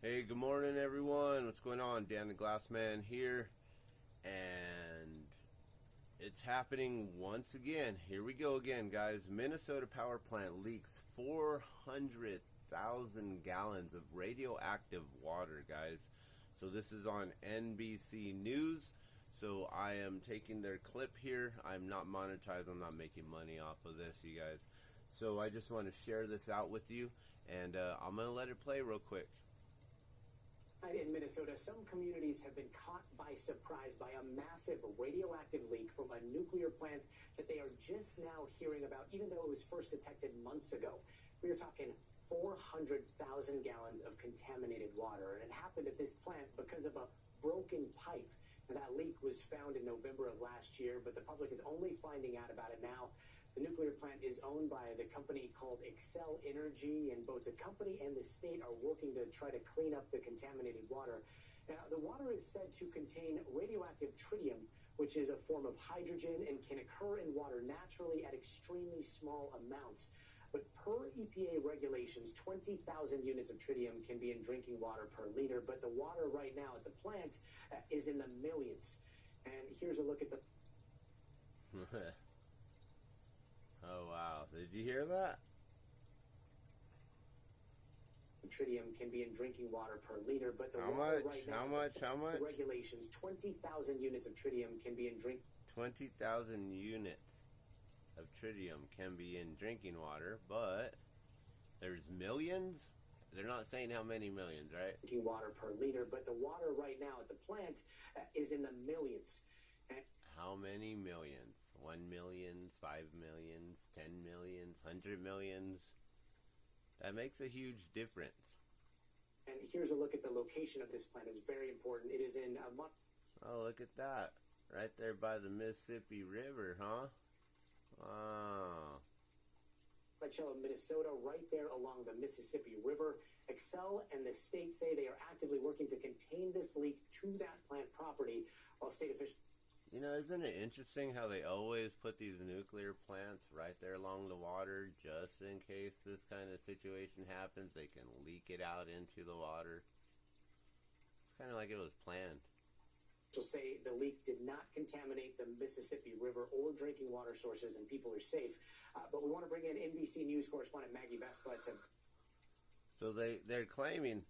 Hey, good morning everyone. What's going on? Dan the Glassman here, and it's happening once again. Here we go again, guys. Minnesota power plant leaks 400,000 gallons of radioactive water, guys. So this is on NBC News. So I am taking their clip here. I'm not monetized. I'm not making money off of this, you guys. So I just want to share this out with you, and I'm going to let it play real quick. In Minnesota, some communities have been caught by surprise by a massive radioactive leak from a nuclear plant that they are just now hearing about, even though it was first detected months ago. We are talking 400,000 gallons of contaminated water, and it happened at this plant because of a broken pipe. Now, that leak was found in November of last year, but the public is only finding out about it now. The nuclear plant is owned by the company called Xcel Energy, and both the company and the state are working to try to clean up the contaminated water. Now, the water is said to contain radioactive tritium, which is a form of hydrogen and can occur in water naturally at extremely small amounts. But per EPA regulations, 20,000 units of tritium can be in drinking water per liter, but the water right now at the plant is in the millions. And here's a look at the... Oh, wow. Did you hear that? Tritium can be in drinking water per liter, but the How water much? right now... How much? The regulations, 20,000 units of tritium can be in drink... 20,000 units of tritium can be in drinking water, but there's millions? They're not saying how many millions, right? Drinking water per liter, but the water right now at the plant is in the millions. How many millions? 1 million, 5 millions, 10 millions, 100 millions? That makes a huge difference. And here's a look at the location of this plant. It's very important. It is in Oh, look at that. Right there by the Mississippi River, huh? Wow. Monticello, Minnesota, right there along the Mississippi River. Xcel and the state say they are actively working to contain this leak to that plant property, while state officials... You know, isn't it interesting how they always put these nuclear plants right there along the water just in case this kind of situation happens? They can leak it out into the water. It's kind of like it was planned. Officials say the leak did not contaminate the Mississippi River or drinking water sources, and people are safe. But we want to bring in NBC News correspondent Maggie Vespa to... So they're claiming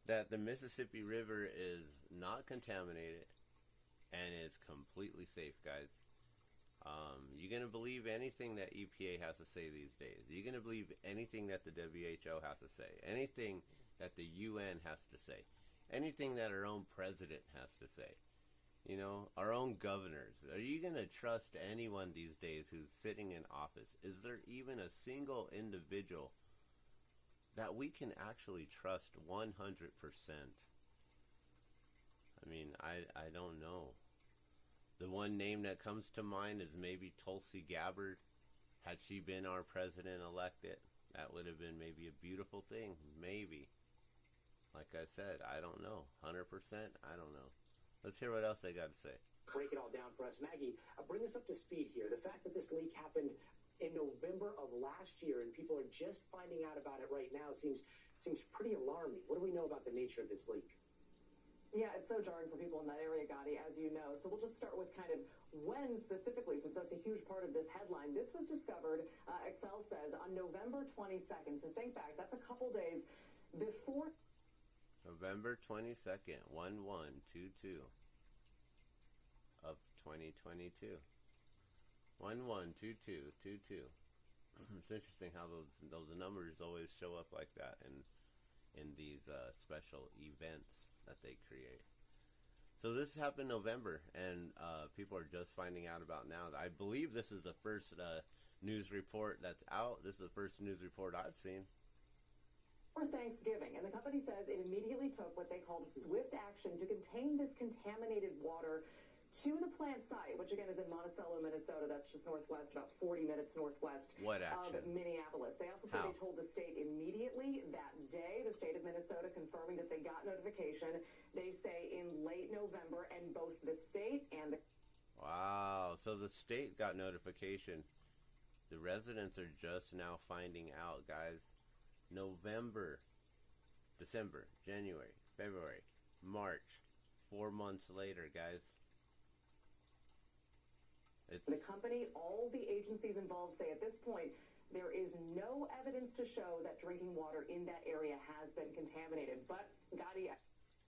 that the Mississippi River is not contaminated and it's completely safe, guys. You're going to believe anything that EPA has to say these days. You're going to believe anything that the WHO has to say. Anything that the UN has to say. Anything that our own president has to say. You know, our own governors. Are you going to trust anyone these days who's sitting in office? Is there even a single individual that we can actually trust 100%? I mean, I don't know. The one name that comes to mind is maybe Tulsi Gabbard. Had she been our president-elected, that would have been maybe a beautiful thing. Maybe. Like I said, I don't know. 100%, I don't know. Let's hear what else they got to say. Break it all down for us. Maggie, bring us up to speed here. The fact that this leak happened in November of last year and people are just finding out about it right now seems pretty alarming. What do we know about the nature of this leak? Yeah, it's so jarring for people in that area, Gotti, as you know. So we'll just start with kind of when specifically, since that's a huge part of this headline. This was discovered, Xcel says, on November 22nd. So think back, that's a couple days before... November 22nd, 1122 of 2022. 112222. It's interesting how those numbers always show up like that in these special events that they create. So this happened in November, and people are just finding out about now. I believe this is the first news report that's out. This is the first news report I've seen. For Thanksgiving, and the company says it immediately took what they called swift action to contain this contaminated water to the plant site, which again is in Monticello, Minnesota. That's just northwest, about 40 minutes northwest of Minneapolis. They also said they told the state immediately that day, the state of Minnesota confirming that they got notification. They say in late November, and both the state and the... Wow, so the state got notification. The residents are just now finding out, guys. November, December, January, February, March, 4 months later, guys. The company, all the agencies involved say at this point, there is no evidence to show that drinking water in that area has been contaminated. But, Gotti...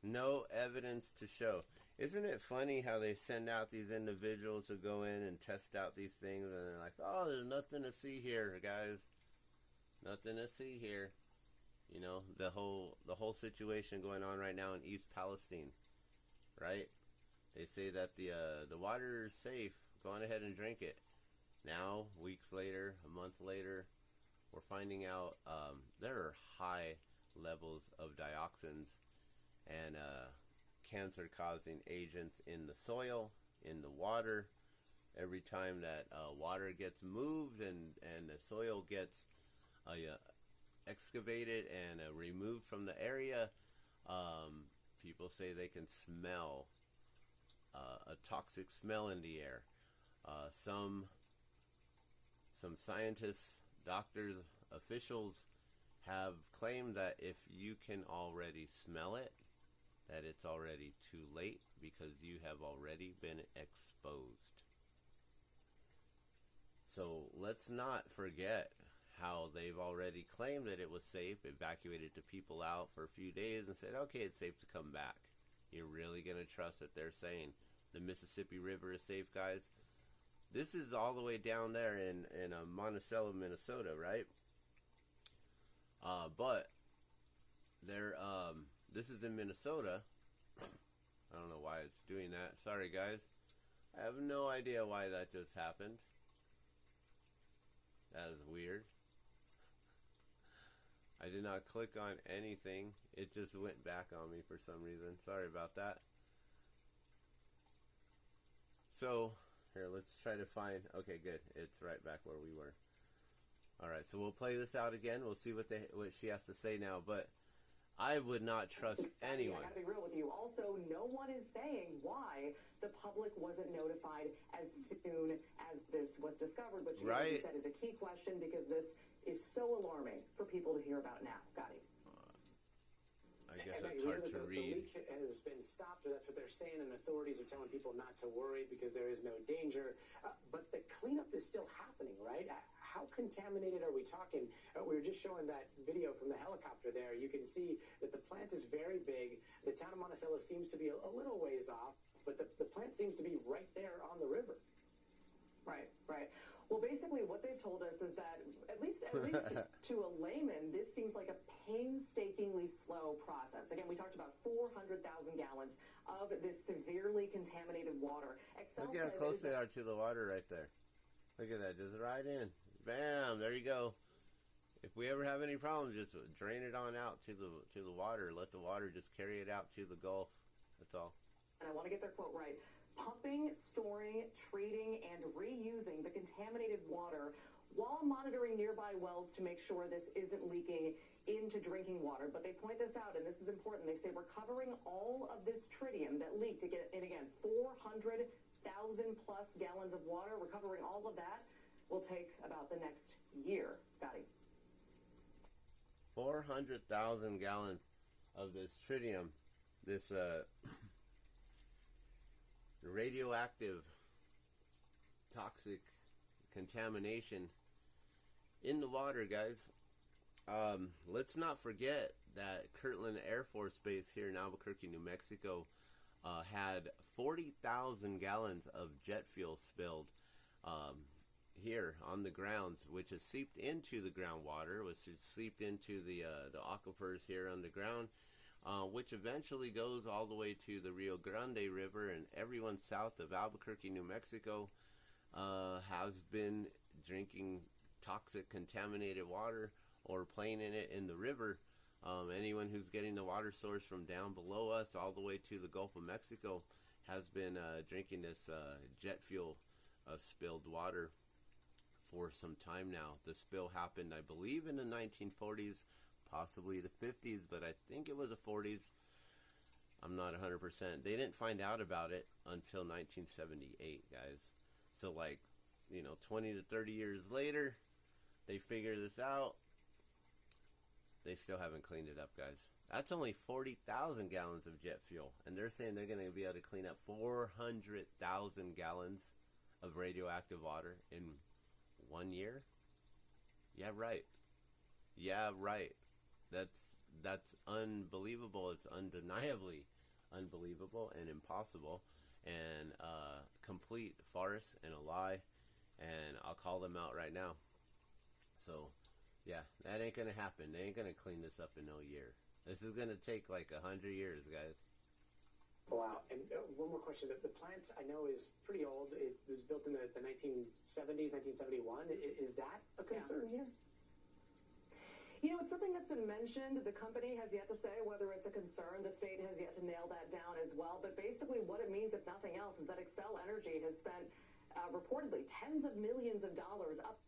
No evidence to show. Isn't it funny how they send out these individuals to go in and test out these things, and they're like, oh, there's nothing to see here, guys. Nothing to see here. You know, the whole situation going on right now in East Palestine, right? They say that the water is safe. Go on ahead and drink it. Now, weeks later, a month later, we're finding out there are high levels of dioxins and cancer-causing agents in the soil, in the water. Every time that water gets moved and the soil gets excavated and removed from the area, people say they can smell a toxic smell in the air. Some scientists, doctors, officials have claimed that if you can already smell it, that it's already too late because you have already been exposed. So let's not forget how they've already claimed that it was safe, evacuated the people out for a few days and said, okay, it's safe to come back. You're really going to trust that they're saying the Mississippi River is safe, guys? This is all the way down there in Monticello, Minnesota, right? But they're this is in Minnesota. I don't know why it's doing that. Sorry, guys. I have no idea why that just happened. That is weird. I did not click on anything. It just went back on me for some reason. Sorry about that. So, here, let's try to find... Okay, good. It's right back where we were. Alright, so we'll play this out again. We'll see what she has to say now. But I would not trust anyone. I gotta be real with you. Also, no one is saying why the public wasn't notified as soon as this was discovered, which you right. said is a key question because this is so alarming for people to hear about now. Gotti. I guess that's hard to read. The leak has been stopped, or that's what they're saying, and authorities are telling people not to worry because there is no danger. But the cleanup is still happening, right? How contaminated are we talking? We were just showing that video from the helicopter there. You can see that the plant is very big. The town of Monticello seems to be a little ways off, but the plant seems to be right there on the river. Right, right. Well, basically what they've told us is that, at least to a layman, this seems like a painstakingly slow process. Again, we talked about 400,000 gallons of this severely contaminated water. Look at how close they are to the water right there. Look at that, just right in. Bam, there you go. If we ever have any problems, just drain it on out to the water. Let the water just carry it out to the Gulf. That's all. And I want to get their quote right. Pumping, storing, treating, and reusing the contaminated water while monitoring nearby wells to make sure this isn't leaking into drinking water. But they point this out, and this is important. They say recovering all of this tritium that leaked, and again, 400,000 plus gallons of water, recovering all of that will take about the next year. Gotti. 400,000 gallons of this tritium, this radioactive toxic contamination in the water, guys. Let's not forget that Kirtland Air Force Base here in Albuquerque, New Mexico, had 40,000 gallons of jet fuel spilled here on the grounds, which has seeped into the groundwater, which has seeped into the aquifers here underground, which eventually goes all the way to the Rio Grande River, and everyone south of Albuquerque, New Mexico, has been drinking toxic, contaminated water or playing in it in the river. Anyone who's getting the water source from down below us all the way to the Gulf of Mexico has been drinking this jet fuel spilled water for some time now. The spill happened, I believe, in the 1940s, possibly the 50s, but I think it was the 40s. I'm not 100%. They didn't find out about it until 1978, guys. So, like, 20 to 30 years later, they figure this out. they still haven't cleaned it up, guys. That's only 40,000 gallons of jet fuel, and they're saying they're going to be able to clean up 400,000 gallons of radioactive water in 1 year. Yeah, right. Yeah, right. That's unbelievable. It's undeniably unbelievable and impossible, and complete farce and a lie. And I'll call them out right now. So, yeah, that ain't gonna happen. They ain't gonna clean this up in no year. This is gonna take like 100 years, guys. Wow. And one more question. The plant, I know, is pretty old. It was built in the 1970s, 1971. Is that a concern here? You know, it's something that's been mentioned. The company has yet to say whether it's a concern. The state has yet to nail that down as well. But basically what it means, if nothing else, is that Xcel Energy has spent reportedly tens of millions of dollars up.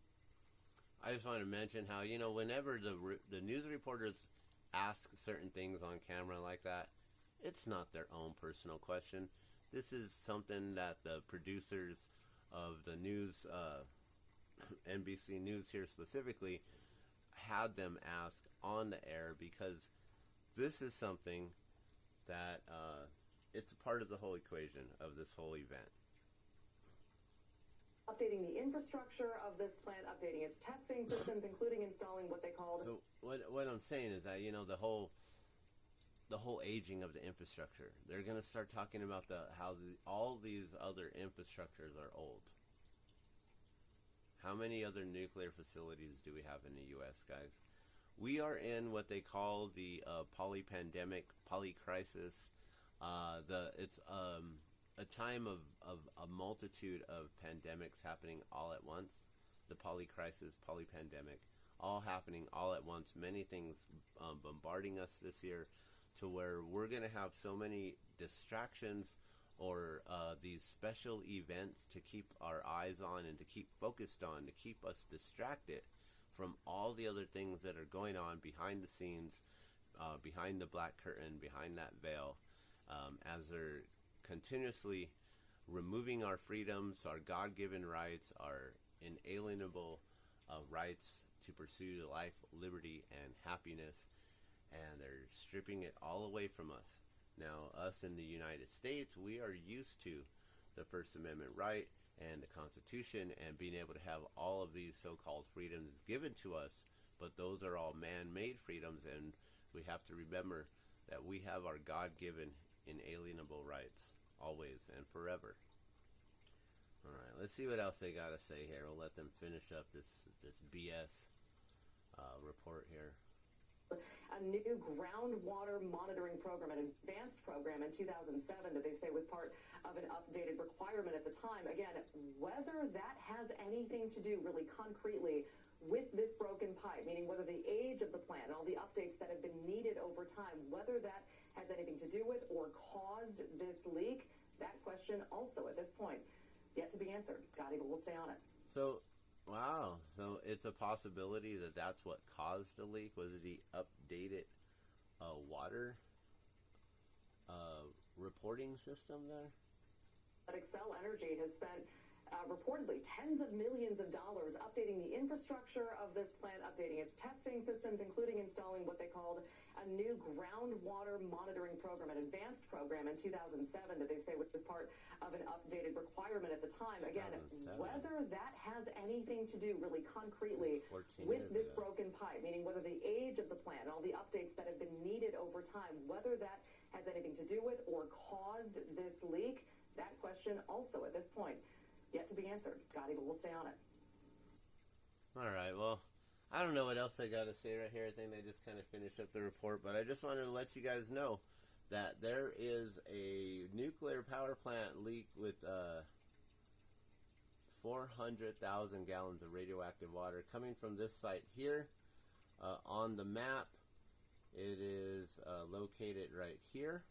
I just want to mention how, you know, whenever the news reporters ask certain things on camera like that, it's not their own personal question. This is something that the producers of the news, NBC News here specifically, had them ask on the air, because this is something that it's part of the whole equation of this whole event. Updating the infrastructure of this plant, updating its testing systems, including installing what they called. So what I'm saying is that, you know, the whole aging of the infrastructure. They're going to start talking about how all these other infrastructures are old. How many other nuclear facilities do we have in the U.S., guys? We are in what they call the polypandemic, polycrisis. It's a time of a multitude of pandemics happening all at once. The polycrisis, polypandemic, all happening all at once. Many things bombarding us this year, to where we're going to have so many distractions or these special events to keep our eyes on and to keep focused on, to keep us distracted from all the other things that are going on behind the scenes, behind the black curtain, behind that veil, as they're continuously removing our freedoms, our God-given rights, our inalienable rights to pursue life, liberty, and happiness, and they're stripping it all away from us. Now, us in the United States, we are used to the First Amendment right and the Constitution and being able to have all of these so-called freedoms given to us, but those are all man-made freedoms, and we have to remember that we have our God-given inalienable rights always and forever. All right, let's see what else they got to say here. We'll let them finish up this BS report here. A new groundwater monitoring program, an advanced program in 2007 that they say was part of an updated requirement at the time. Again, whether that has anything to do really concretely with this broken pipe, meaning whether the age of the plant and all the updates that have been needed over time, whether that has anything to do with or caused this leak, that question also at this point yet to be answered. God Eagle will stay on it. So, wow. So it's a possibility that that's what caused the leak? Was it the updated water reporting system there? But Xcel Energy has spent reportedly tens of millions of dollars updating the infrastructure of this plant, updating its testing systems, including installing what they called a new groundwater monitoring program, an advanced program in 2007 that they say was part of an updated requirement at the time. Again, whether that has anything to do really concretely with this broken pipe, meaning whether the age of the plant and all the updates that have been needed over time, whether that has anything to do with or caused this leak, that question also at this point yet to be answered. God Eagle will stay on it. All right, well, I don't know what else I got to say right here. I think they just kind of finished up the report, but I just wanted to let you guys know that there is a nuclear power plant leak with 400,000 gallons of radioactive water coming from this site here. On the map, it is located right here.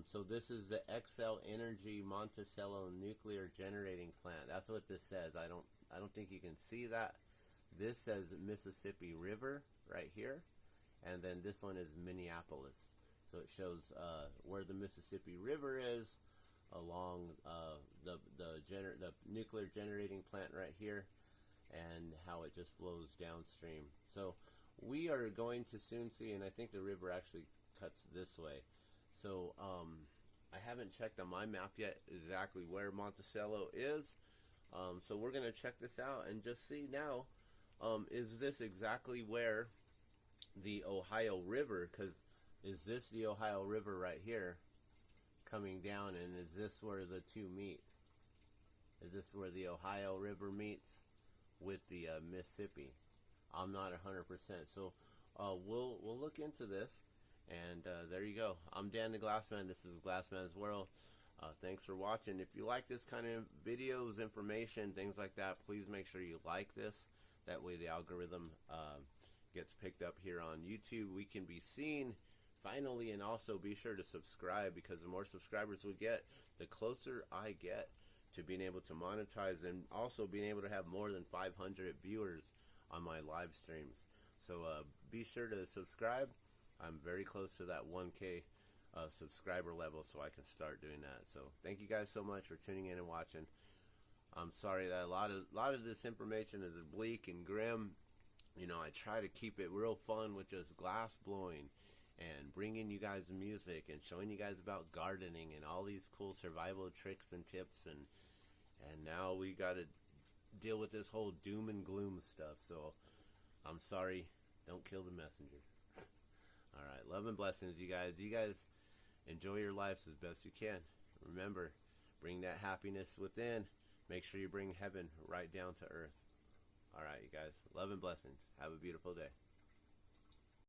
So this is the Xcel Energy Monticello nuclear generating plant. That's what this says. I don't think you can see that. This says Mississippi River right here, and then this one is Minneapolis. So it shows where the Mississippi River is along the nuclear generating plant right here, and how it just flows downstream. So we are going to soon see, and I think the river actually cuts this way. So I haven't checked on my map yet exactly where Monticello is. So we're going to check this out and just see now, is this exactly where the Ohio River, because is this the Ohio River right here coming down, and is this where the two meet? Is this where the Ohio River meets with the Mississippi? I'm not 100%. So we'll look into this, and there you go. I'm Dan the Glassman. This is Glassman's World. Thanks for watching. If you like this kind of videos, information, things like that, please make sure you like this. That way the algorithm gets picked up here on YouTube. We can be seen finally, and also be sure to subscribe, because the more subscribers we get, the closer I get to being able to monetize, and also being able to have more than 500 viewers on my live streams. So be sure to subscribe. I'm very close to that 1K subscriber level, so I can start doing that. So thank you guys so much for tuning in and watching. I'm sorry that a lot of this information is bleak and grim. You know, I try to keep it real fun with just glass blowing and bringing you guys music and showing you guys about gardening and all these cool survival tricks and tips, and now we got to deal with this whole doom and gloom stuff. So I'm sorry. Don't kill the messenger. All right, love and blessings, you guys. You guys enjoy your lives as best you can. Remember, bring that happiness within. Make sure you bring heaven right down to earth. All right, you guys. Love and blessings. Have a beautiful day.